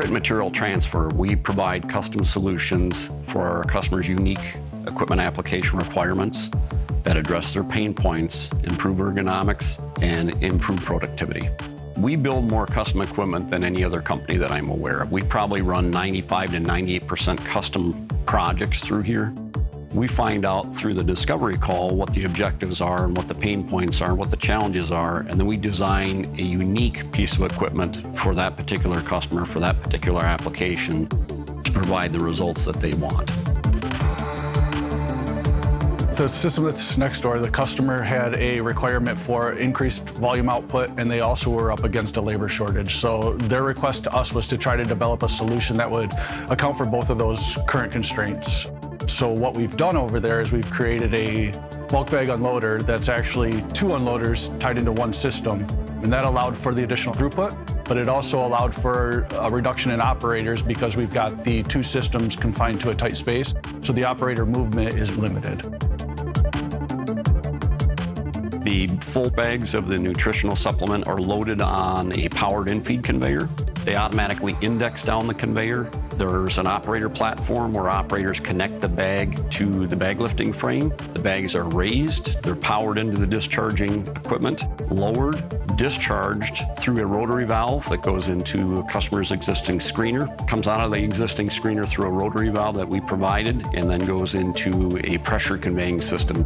at Material Transfer, we provide custom solutions for our customers' unique equipment application requirements that address their pain points, improve ergonomics, and improve productivity. We build more custom equipment than any other company that I'm aware of. We probably run 95 to 98% custom projects through here. We find out through the discovery call what the objectives are and what the pain points are, what the challenges are, and then we design a unique piece of equipment for that particular customer, for that particular application, to provide the results that they want. The system that's next door, the customer had a requirement for increased volume output, and they also were up against a labor shortage. So their request to us was to try to develop a solution that would account for both of those current constraints. So what we've done over there is we've created a bulk bag unloader that's actually two unloaders tied into one system. And that allowed for the additional throughput, but it also allowed for a reduction in operators because we've got the two systems confined to a tight space. So the operator movement is limited. The full bags of the nutritional supplement are loaded on a powered in-feed conveyor. They automatically index down the conveyor. There's an operator platform where operators connect the bag to the bag lifting frame. The bags are raised, they're powered into the discharging equipment, lowered, discharged through a rotary valve that goes into a customer's existing screener, comes out of the existing screener through a rotary valve that we provided, and then goes into a pressure conveying system.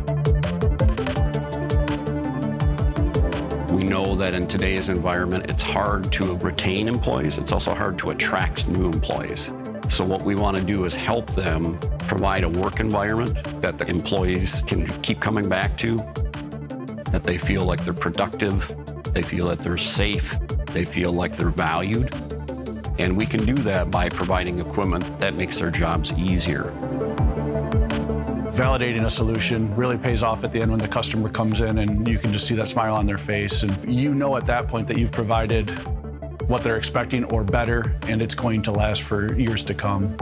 We know that in today's environment, it's hard to retain employees. It's also hard to attract new employees. So what we want to do is help them provide a work environment that the employees can keep coming back to, that they feel like they're productive, they feel that they're safe, they feel like they're valued. And we can do that by providing equipment that makes their jobs easier. Validating a solution really pays off at the end when the customer comes in and you can just see that smile on their face. And you know at that point that you've provided what they're expecting or better, and it's going to last for years to come.